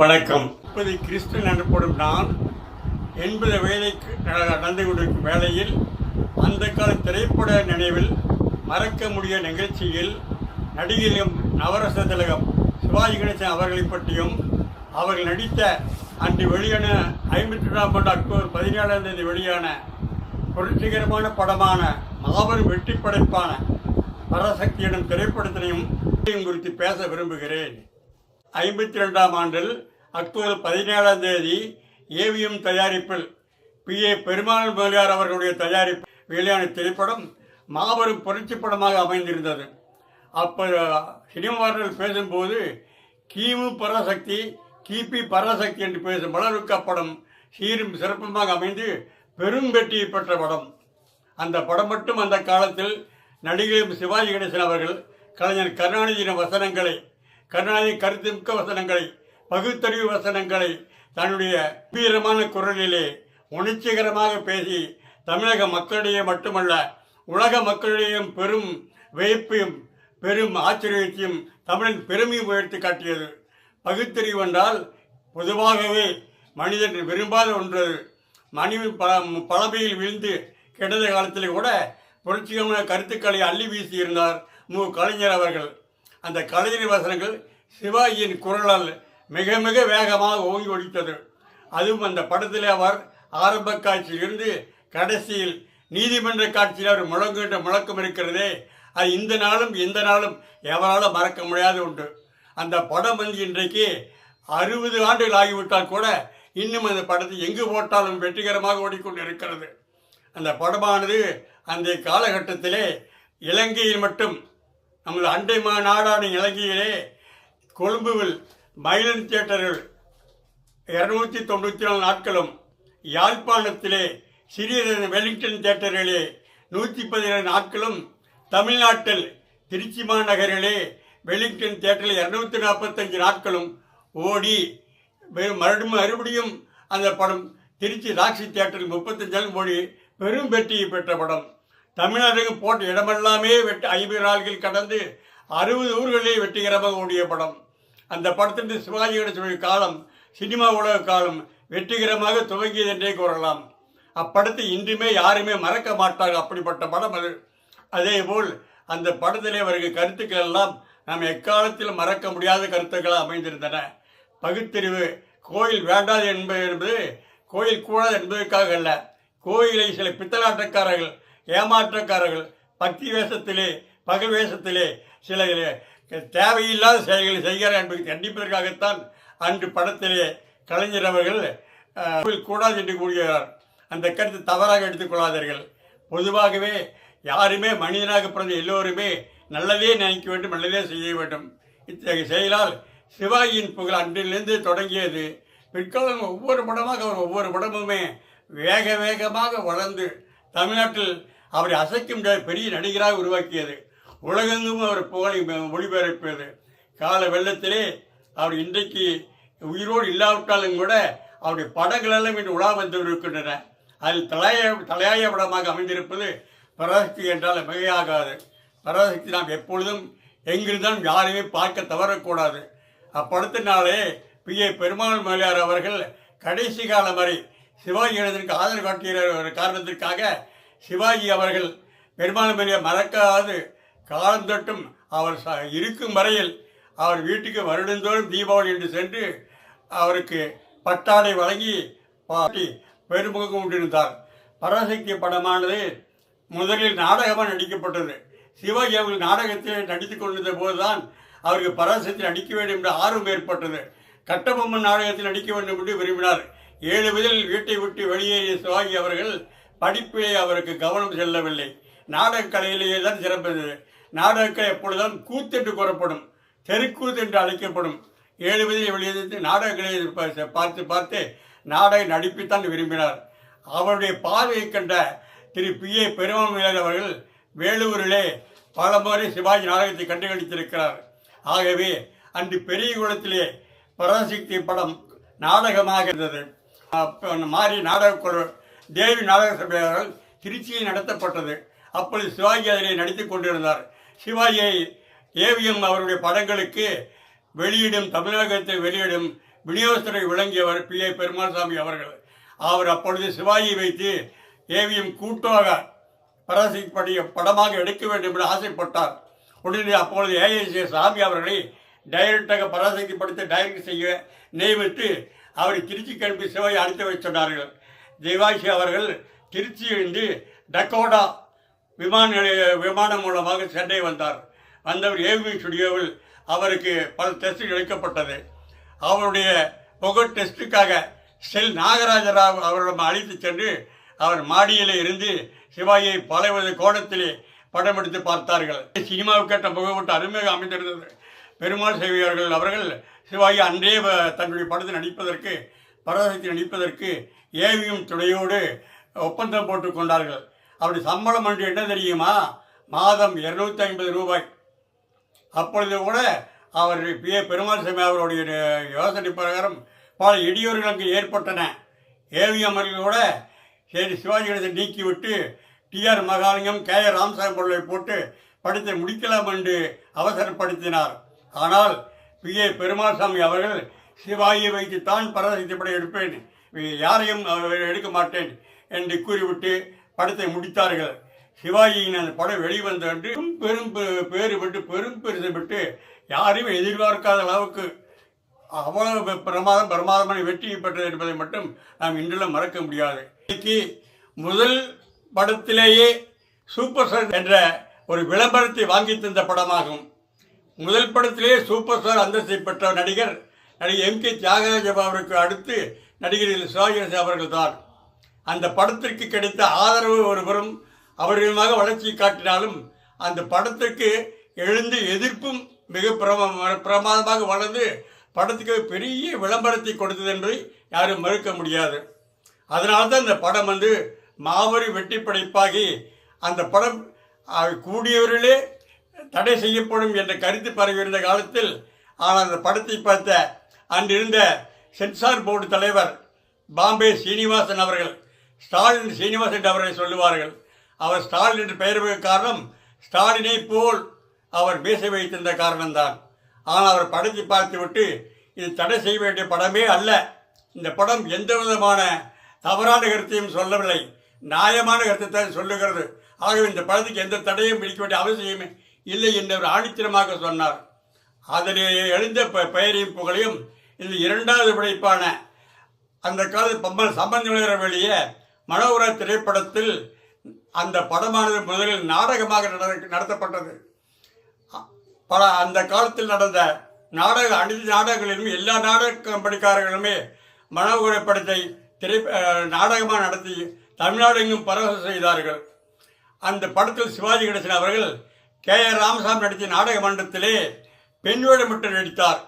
வணக்கம். இப்போது கிறிஸ்டன் எனப்படும் நான் 80 வயதைக்கு நடந்து கொண்டிருக்கும் வேளையில் அந்த கால திரைப்பட நினைவில் மறக்க முடிய நிகழ்ச்சியில் நடிகரும் நவரச திலகம் சிவாஜி கணேசன் அவர்களை பற்றியும் அவர்கள் நடித்த அன்று வெளியான 52ஆம் ஆண்டு அக்டோபர் 17ஆம் தேதி வெளியான புரட்சிகரமான படமான மாபெரும் வெற்றி படைப்பான பராசக்தி எனும் திரைப்படத்தினையும் குறித்து பேச விரும்புகிறேன். 52ஆம் ஆண்டில் அக்டோபர் 17ஆம் தேதி ஏவிஎம் தயாரிப்பில் பி.ஏ. பெருமாள் முதலியார் அவர்களுடைய தயாரிப்பு வெளியான திரைப்படம் மாபெரும் புரட்சி படமாக அமைந்திருந்தது. அப்போ சினிமாவர்கள் பேசும்போது கிமு பராசக்தி கிபி பராசக்தி என்று பேசும் அளவுக்கு அப்படம் சீரும் சிறப்புமாக அமைந்து பெரும் வெற்றியை பெற்ற படம். அந்த படம் மட்டும் அந்த காலத்தில் நடிகர் சிவாஜி கணேசன் அவர்கள் கலைஞர் கருணாநிதியின் வசனங்களை, கருணாநிதி கருத்துமிக்க வசனங்களை, பகுத்தறிவு வசனங்களை தன்னுடைய வீரமான குரலிலே உணர்ச்சிகரமாக பேசி தமிழக மக்களிடையே மட்டுமல்ல உலக மக்களிடையும் பெரும் வியப்பையும் பெரும் ஆச்சரியத்தையும் தமிழின் பெருமையும் உயர்த்தி காட்டியது. பகுத்தறிவு என்றால் பொதுவாகவே மனிதன் விரும்பாத ஒன்று. மனிதன் பழமையில் விழுந்து கிடந்த காலத்திலே கூட புரட்சிகரமான கருத்துக்களை அள்ளி வீசியிருந்தார் மு. கலைஞர் அவர்கள். அந்த கலைஞர் வசனங்கள் சிவாஜியின் குரலால் மிக மிக வேகமாக ஓங்கி ஒழித்தது. அதுவும் அந்த படத்தில் அவர் ஆரம்ப காட்சியிலிருந்து கடைசியில் நீதிமன்ற காட்சியில் அவர் முழங்குகின்ற முழக்கம் இருக்கிறதே, அது இந்த நாளும் எந்த நாளும் எவராலும் மறக்க முடியாத உண்டு. அந்த படம் வந்து இன்றைக்கு 60 ஆண்டுகள் ஆகிவிட்டால் கூட இன்னும் அந்த படத்தை எங்கு போட்டாலும் வெற்றிகரமாக ஓடிக்கொண்டு இருக்கிறது. அந்த படமானது அந்த காலகட்டத்திலே இலங்கையில் மட்டும், நமது அண்டை நாடான இலங்கையிலே கொழும்புவில் மயிலன் தியேட்டர்கள் 294 நாட்களும், யாழ்ப்பாணத்திலே சிறிய வெலிங்டன் தியேட்டரிலே 117 நாட்களும், தமிழ்நாட்டில் திருச்சி மாநகரிலே வெலிங்டன் தியேட்டரில் 245 நாட்களும் ஓடி மறுபடியும் அந்த படம் திருச்சி ராக்ஸி தியேட்டரில் 35 நாள் ஓடி பெரும் வெற்றியை பெற்ற படம். தமிழ்நாட்டுக்கு போட்ட இடமெல்லாமே 50 நாட்கள் கடந்து 60 ஊர்களிலே வெற்றிகரமாக ஓடிய படம். அந்த படத்தின் சிவாஜி கணேசனுடைய காலம், சினிமா உலக காலம் வெற்றிகரமாக துவங்கியது என்றே கூறலாம். அப்படத்தை இன்றுமே யாருமே மறக்க மாட்டார்கள், அப்படிப்பட்ட படம் அது. அதேபோல் அந்த படத்திலே வருகிற கருத்துக்கள் எல்லாம் நாம் எக்காலத்திலும் மறக்க முடியாத கருத்துக்களாக அமைந்திருந்தன. பகுத்தறிவு, கோயில் வேண்டாது என்பது கோயில் கூடாது என்பதற்காக அல்ல. கோயிலை சில பித்தலாட்டக்காரர்கள், ஏமாற்றக்காரர்கள் பக்தி வேஷத்திலே பகல் வேஷத்திலே சில தேவையில்லாத செயல்களை செய்கிறார் என்பதை கண்டிப்பதற்காகத்தான் அன்று படத்திலே கலைஞர் அவர்கள் கோயில் கூடாது என்று கூறுகிறார். அந்த கருத்து தவறாக எடுத்துக்கொள்ளாதீர்கள். பொதுவாகவே யாருமே மனிதனாக பிறந்த எல்லோருமே நல்லதே நினைக்க வேண்டும், நல்லதே செய்ய வேண்டும். இத்தகைய செயலால் சிவாஜியின் புகழ் அன்றிலிருந்து தொடங்கியது. பிற்காலம் ஒவ்வொரு படமுமே வேக வேகமாக வளர்ந்து தமிழ்நாட்டில் அவரை அசைக்க முடியாத பெரிய நடிகராக உருவாக்கியது. உலகெங்கும் அவர் புகழை மொழிபெயர்ப்பது. கால வெள்ளத்திலே அவர் இன்றைக்கு உயிரோடு இல்லாவிட்டாலும் கூட அவருடைய படங்கள் எல்லாம் இன்று உலா வந்து இருக்கின்றன. அதில் தலையாய படமாக அமைந்திருப்பது பராசக்தி என்றால் மிகையாகாது. பராசக்தி நாம் எப்பொழுதும் எங்கிருந்தாலும் யாரையுமே பார்க்க தவறக்கூடாது. அப்படத்தினாலே பி.ஏ. பெருமாள் முதலியார் அவர்கள் கடைசி காலம் வரை சிவாஜி கணேசனுக்கு ஆதரவு காட்டிய காரணத்திற்காக சிவாஜி அவர்கள் பெருமாள் முதலியார் மறக்காது காலம் தொட்டும் அவர் இருக்கும் வரையில் அவர் வீட்டுக்கு வருடந்தோறும் தீபாவளி என்று சென்று அவருக்கு பட்டாடை வழங்கி பாட்டி பெருமுகம் கொண்டிருந்தார். பராசக்தி படமானது முதலில் நாடகமாக நடிக்கப்பட்டது. சிவாஜி அவர்கள் நாடகத்தில் நடித்துக் கொண்டிருந்த போதுதான் அவருக்கு பராசக்தி நடிக்க வேண்டும் என்ற ஆர்வம் ஏற்பட்டது. கட்டபொம்மன் நாடகத்தில் நடிக்க வேண்டும் என்று விரும்பினார். 7 வயதில் வீட்டை விட்டு வெளியேறிய சிவாஜி அவர்கள் படிப்பிலே அவருக்கு கவனம் செல்லவில்லை. நாடகக்கலையிலேயே தான் சிறந்தது. நாடகக்கலை எப்பொழுதுதான் கூத்து என்று கூறப்படும், தெருக்கூத்து என்று அழைக்கப்படும். 7 வயதில் வெளியே நாடகக்கலையை பார்த்து நாடக நடிப்பைத்தான் விரும்பினார். அவருடைய பார்வையை கண்ட திரு பி.ஏ. பெருமாள் முதலியார் அவர்கள் வேலூரிலே பல முறை சிவாஜி நாடகத்தை கண்டுகளித்திருக்கிறார். ஆகவே அன்று பெரிய குளத்திலே பராசக்தி படம் நாடகமாக இருந்தது. மாறி நாடகக்குழு தேவி நாடக சபையாளர்கள் திருச்சியில் நடத்தப்பட்டது. அப்பொழுது சிவாஜி அதிலே நடித்துக் கொண்டிருந்தார். சிவாஜியை ஏவிஎம் அவருடைய படங்களுக்கு வெளியிடும், தமிழகத்தை வெளியிடும் விநியோகத்துறை விளங்கியவர் பி. ஏ. பெருமாள்சாமி அவர்கள். அவர் அப்பொழுது சிவாஜியை வைத்து ஏவிஎம் கூட்டாக பராசக்தி படமாக எடுக்க வேண்டும் என்று ஆசைப்பட்டார். உடனே அப்பொழுது ஏ. சாமி அவர்களை டைரக்டாக பராசக்தி படத்தை டைரக்ட் செய்ய நியமித்து அவரை திருச்சி கிளம்பி சிவாஜி அழைத்து வைத்து சொன்னார்கள். சிவாஜி அவர்கள் திருச்சியிலிருந்து டக்கோடா விமானம் மூலமாக சென்னை வந்தார். வந்தவர் ஏவிஎம் ஸ்டுடியோவில் அவருக்கு பல டெஸ்ட் எடுக்கப்பட்டது. அவருடைய புகழ் டெஸ்டுக்காக செல் நாகராஜராவ் அவரிடம் அழைத்து சென்று அவர் மாடியிலே இருந்து சிவாஜியை பலவித கோணத்திலே படம் எடுத்து பார்த்தார்கள். சினிமாவுக்கேற்ற முகப்பட்டு அருமையாக அமைந்திருந்தது. பெருமாள் சேவியர்கள் அவர்கள் சிவாஜி அன்றே தன்னுடைய படத்தில் நடிப்பதற்கு பராசக்தி நடிப்பதற்கு ஏவிஎம் துணையோடு ஒப்பந்தம் போட்டுக் கொண்டார்கள். அவருடைய சம்பளம் என்று என்ன தெரியுமா? மாதம் 250 ரூபாய். அப்பொழுது கூட அவர் பி. ஏ. பெருமாள்சாமி அவருடைய யோசனை பிரகாரம் பல இடையூறுகள் அங்கு ஏற்பட்டன. ஏவிஎம் அவர்கள் கூட சரி சிவாஜி கணேசன் நீக்கிவிட்டு டி.ஆர். மகாலிங்கம், கே. ராமசாமி பொருளை போட்டு படத்தை முடிக்கலாம் என்று அவசரப்படுத்தினார். ஆனால் பி. ஏ. பெருமாள்சாமி அவர்கள் சிவாஜியை வைத்துத்தான் பராசக்தி படம் எடுப்பேன், யாரையும் எடுக்க மாட்டேன் என்று கூறிவிட்டு படத்தை முடித்தார்கள். சிவாஜியின் அந்த படம் வெளிவந்த அன்று பெரும் பேறு பெற்று பெரும் பெருசை பெற்று யாரையும் எதிர்பார்க்காத அளவுக்கு அவ்வளவு பிரமாதமான வெற்றியை பெற்றது என்பதை மட்டும் நாம் இன்றும் மறக்க முடியாது. இன்னைக்கு முதல் படத்திலேயே சூப்பர் ஸ்டார் என்ற ஒரு விளம்பரத்தை வாங்கி தந்த படமாகும். முதல் படத்திலேயே சூப்பர் ஸ்டார் அந்தஸ்தை பெற்ற நடிகர் எம். கே. தியாகராஜன் அவருக்கு அடுத்து நடிகர் சிவாஜி கணேசன் அவர்கள் தான். அந்த படத்திற்கு கிடைத்த ஆதரவு ஒருவரும் அவர்களுமாக வளர்ச்சி காட்டினாலும் அந்த படத்திற்கு எழுந்த எதிர்ப்பும் மிக பிரமாதமாக வளர்ந்து படத்துக்கு பெரிய விளம்பரத்தை கொடுத்தது என்று யாரும் மறுக்க முடியாது. அதனால்தான் இந்த படம் மாபெரும் வெற்றி படைப்பாகி அந்த படம் கூடியவர்களே தடை செய்யப்படும் என்ற கருத்து பரவியிருந்த காலத்தில், ஆனால் அந்த படத்தை பார்த்த அன்றிருந்த சென்சார் போர்டு தலைவர் பாம்பே சீனிவாசன் அவர்கள், ஸ்டாலின் சீனிவாசன் அவர்களை சொல்லுவார்கள். அவர் ஸ்டாலின் என்று பெயர் காரணம் ஸ்டாலினை போல் அவர் பேச வைத்திருந்த காரணம்தான். ஆனால் அவர் படத்தை பார்த்துவிட்டு இது தடை செய்ய வேண்டிய படமே அல்ல, இந்த படம் எந்த விதமான தவறான கருத்தையும் சொல்லவில்லை, நியாயமான கருத்தை தான் சொல்லுகிறது, ஆகவே இந்த படத்துக்கு எந்த தடையும் பிடிக்க வேண்டிய அவசியமே இல்லை என்று அவர் ஆணித்தரமாக சொன்னார். அதில் எழுந்த பெயரையும் புகழையும் இந்த இரண்டாவது படைப்பான அந்த காலத்தில் சம்பந்த வெளியே மனோகர திரைப்படத்தில் அந்த படமானது முதலில் நாடகமாக நடத்தப்பட்டது. அந்த காலத்தில் நடந்த அனைத்து நாடகங்களிலும் எல்லா நாடக கம்பெனிக்காரர்களுமே மனோகர படத்தை நாடகமாக நடத்தி தமிழ்நாடு எங்கும் பரவசம் செய்தார்கள். அந்த படத்தில் சிவாஜி கணேசன் அவர்கள் கே. ராமசாமி நடித்த நாடக மன்றத்திலே பெண் வேடமிட்டு நடித்தார்.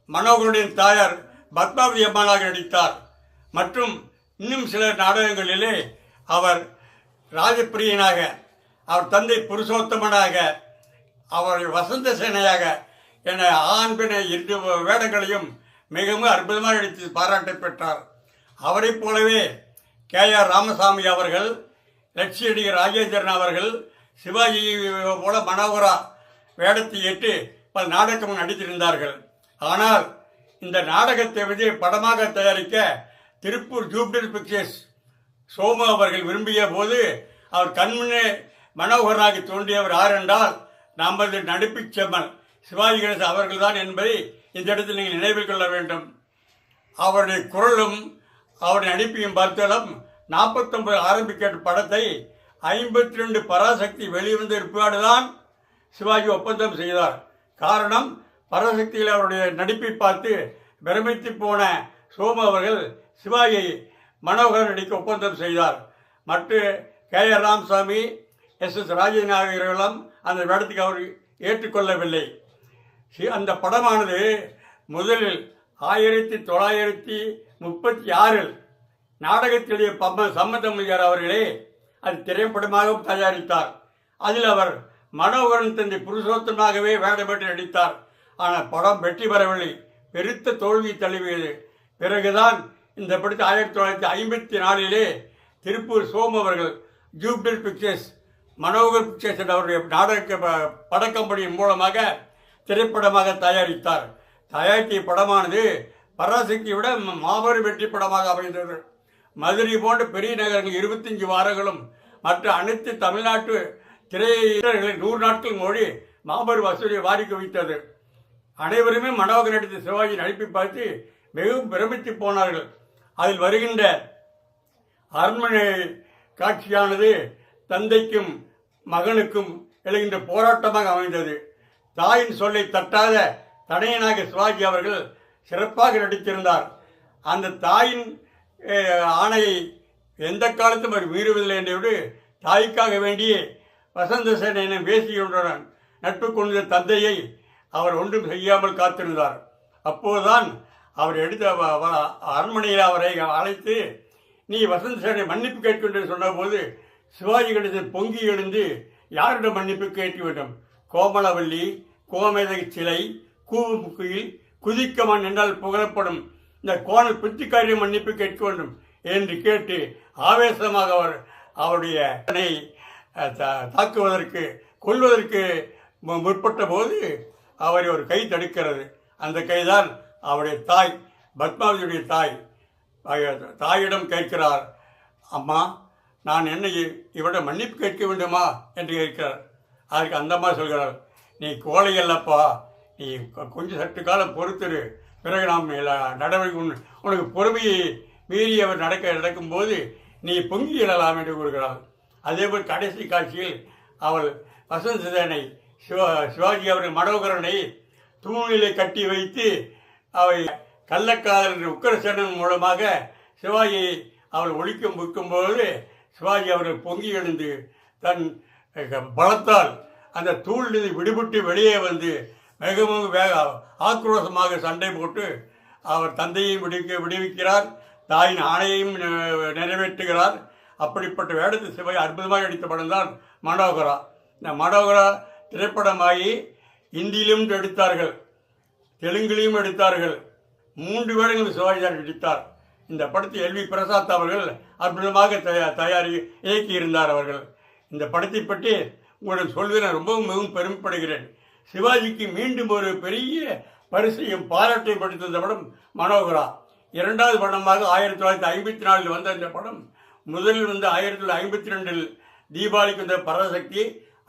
மனோகருடைய தாயார் பத்மாவதி அம்மாளாக நடித்தார். மற்றும் இன்னும் சில நாடகங்களிலே அவர் ராஜப்பிரியனாக, அவர் தந்தை புருஷோத்தமனாக, அவர் வசந்த சேனையாக என ஆண் பெண் 2 வேடங்களையும் மிகவும் அற்புதமாக நடித்து பாராட்டை பெற்றார். அவரை போலவே கே. ராமசாமி அவர்கள், லட்சியடி ராஜேந்திரன் அவர்கள் சிவாஜி போல மனோகரா வேடத்தை ஏற்று பல நாடகம் நடித்திருந்தார்கள். ஆனால் இந்த நாடகத்தை படமாக தயாரிக்க திருப்பூர் ஜூபிலி பிக்சர்ஸ் சோமு அவர்கள் விரும்பிய போது அவர் கண்முன்னே மனோகரனாக தோன்றியவர் யார் என்றால் நமது நடிப்புச் செம்மல் சிவாஜி கணேசன் அவர்கள் தான் என்பதை இந்த இடத்தில் நீங்கள் நினைவில் கொள்ள வேண்டும். அவருடைய குரலும் அவருடைய நடிப்பையும் பார்த்தாலும் 49 ஆரம்பிக்க படத்தை 52 பராசக்தி வெளிவந்த பிற்பாடுதான் சிவாஜி ஒப்பந்தம் செய்தார். காரணம், பராசக்தியில் அவருடைய நடிப்பை பார்த்து பிரமித்து போன சோமு அவர்கள் சிவாஜியை மனோகர் நடிக்க ஒப்பந்தம் செய்தார். மற்ற கே. ராமசாமி, எஸ். ராஜேந்திரன் ஆகியோர்களும் அந்த வேடத்துக்கு அவர் ஏற்றுக்கொள்ளவில்லை. அந்த படமானது முதலில் 1936 நாடகத்திலேயே சம்பந்தமுடியார் அவர்களே அது திரைப்படமாகவும் தயாரித்தார். அதில் அவர் மனோகரன் தந்தை புருஷோத்தமாகவே வேடமிட்டு நடித்தார். ஆனால் படம் வெற்றி பெறவில்லை, பெருத்த தோல்வி தழுவியது. பிறகுதான் இந்த படத்தை 1954 திருப்பூர் சோமு அவர்கள் ஜூபிலி பிக்சர்ஸ் மனோகர் பிக்சர்ஸ் அவருடைய நாடக படக்கம்பெனியின் மூலமாக திரைப்படமாக தயாரித்தார். தயாரித்த படமானது பராசக்தியை விட மாபெரும் வெற்றி படமாக அமைந்தது. மதுரை போன்ற பெரிய நகரங்கள் 25 வாரங்களும் மற்ற அனைத்து தமிழ்நாட்டு திரையிடர்களை 100 நாட்கள் மொழி மாபெரும் வசூலியை வாரி குவித்தது. அனைவருமே மனோகர் நடித்த சிவாஜி நடிப்பை பார்த்து மிகவும் பிரமித்து போனார்கள். அதில் வருகின்ற அரண்மனை காட்சியானது தந்தைக்கும் மகனுக்கும் எழுகின்ற போராட்டமாக அமைந்தது. தாயின் சொல்லை தட்டாத தடையனாக சிவாஜி அவர்கள் சிறப்பாக நடித்திருந்தார். அந்த தாயின் ஆணையை எந்த காலத்தும் அவர் மீறுவதில்லை என்று தாய்க்காக வேண்டிய வசந்த சேனையினம் பேசியுடன் நட்பு கொண்ட தந்தையை அவர் ஒன்றும் செய்யாமல் காத்திருந்தார். அப்போதுதான் அவர் எடுத்த அரண்மனையில் அவரை அழைத்து நீ வசந்த சேனை மன்னிப்பு கேட்கின்ற சொன்னபோது சிவாஜி கணேசன் பொங்கி எழுந்து யாரிடம் மன்னிப்பு கேட்க வேண்டும்? கோமலவல்லி, கோமேதக சிலை, கூவுமுக்குயில், குதிக்கமன் என்றால் புகழப்படும் இந்த கோணல் பித்திக்காரியம் மன்னிப்பு கேட்க வேண்டும் என்று கேட்டு ஆவேசமாக அவருடைய தாக்குவதற்கு கொல்வதற்கு முற்பட்ட போது அவரை ஒரு கை தடுக்கிறது. அந்த கைதான் அவருடைய தாய், பத்மாவதியுடைய தாய். தாயிடம் கேட்கிறார், அம்மா நான் என்ன இவரிடம் மன்னிப்பு கேட்க வேண்டுமா என்று கேட்கிறார். அதுக்கு அந்த அம்மா சொல்கிறார், நீ கோழை அல்லப்பா, நீ கொஞ்சம் சற்று காலம் பொறுத்திரு, பிறகு நாம் நடவடிக்கை உனக்கு பொறுமையை மீறி அவர் நடக்கும்போது நீ பொங்கி எழலாம் என்று கூறுகிறாள். அதேபோல் கடைசி காட்சியில் அவள் வசந்த சேனை சிவாஜி அவர்கள் மனோகரனை தூணிலே கட்டி வைத்து அவை கள்ளக்காதல் உக்கரசேனன் மூலமாக சிவாஜியை அவள் ஒழிக்கும்போது சிவாஜி அவர்கள் பொங்கி எழுந்து தன் பலத்தால் அந்த தூளிலிருந்து விடுபட்டு வெளியே வந்து மிகவும் ஆக்ரோஷமாக சண்டை போட்டு அவர் தந்தையையும் விடுவிக்கிறார், தாயின் ஆணையையும் நிறைவேற்றுகிறார். அப்படிப்பட்ட வேடத்தை சிவாஜி அற்புதமாக நடித்த படம் தான் மனோகரா. இந்த மனோகரா திரைப்படமாகி இந்தியிலும் எடுத்தார்கள், தெலுங்கிலையும் எடுத்தார்கள். 3 வேடங்கள் சிவாஜி தான் நடித்தார். இந்த படத்தை எல்வி பிரசாத் அவர்கள் அற்புதமாக இயக்கியிருந்தார் அவர்கள். இந்த படத்தை பற்றி உங்களிடம் சொல்வதில் நான் மிகவும் பெருமைப்படுகிறேன். சிவாஜிக்கு மீண்டும் ஒரு பெரிய பரிசையும் பாராட்டையும் படித்த இந்த படம் மனோகரா. 2வது படமாக 1954 வந்த இந்த படம் முதலில் வந்து 1952 தீபாவளிக்கு வந்த பராசக்தி,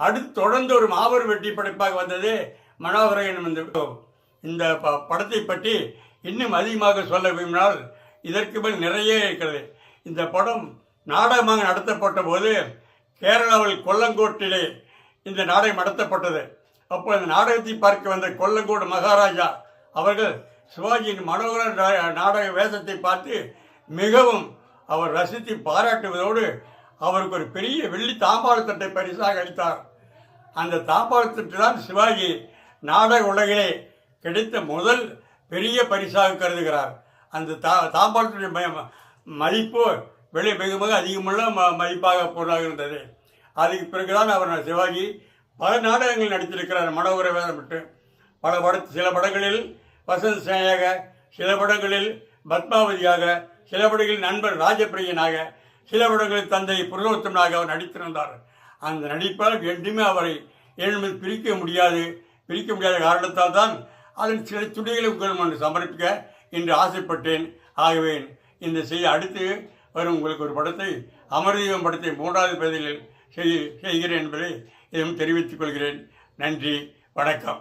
அடுத்து தொடர்ந்து ஒரு மாபெரும் வெற்றி படைப்பாக வந்தது மனோகரா எனும் இந்த படத்தை பற்றி இன்னும் அதிகமாக சொல்ல விரும்பினால் இதற்கு மேல் நிறைய இருக்கிறது. இந்த படம் நாடகமாக நடத்தப்பட்ட போது கேரளாவில் கொல்லங்கோட்டிலே இந்த நாடகம் நடத்தப்பட்டது. அப்போ அந்த நாடகத்தை பார்க்க வந்த கொல்லங்கோடு மகாராஜா அவர்கள் சிவாஜியின் மனோகர நாடக வேஷத்தை பார்த்து மிகவும் அவர் ரசித்து பாராட்டுவதோடு அவருக்கு ஒரு பெரிய வெள்ளி தாம்பாளத்தட்டை பரிசாக அளித்தார். அந்த தாம்பாளத்தட்டு தான் சிவாஜி நாடக உலகிலே கிடைத்த முதல் பெரிய பரிசாக கருதுகிறார். அந்த தாம்பாளத்துடைய மதிப்பு மிக மிக அதிகமுள்ள மதிப்பாக பொருளாக இருந்தது. அதுக்கு பிறகுதான் அவர் சிவாஜி பல நாடகங்கள் நடித்திருக்கிறார். மனோகர வேடம் விட்டு சில படங்களில் வசந்த சேனையாக, சில படங்களில் பத்மாவதியாக, சில படங்களில் நண்பர் ராஜபிரியனாக, சில படங்களில் தந்தை புருஷோத்தமனாக அவர் நடித்திருந்தார். அந்த நடிப்பால் என்றுமே அவரை ஏழுமே பிரிக்க முடியாத காரணத்தால் தான் அதன் சில துணிகளை உங்களுக்கு சமர்ப்பிக்க என்று ஆசைப்பட்டேன். ஆகவே இந்த அடுத்து வரும் உங்களுக்கு ஒரு படத்தை அமர்தீபம் படத்தை 3வது பகுதியில் செய்கிறேன் என்பதை இதையும் தெரிவித்துக் கொள்கிறேன். நன்றி, வணக்கம்.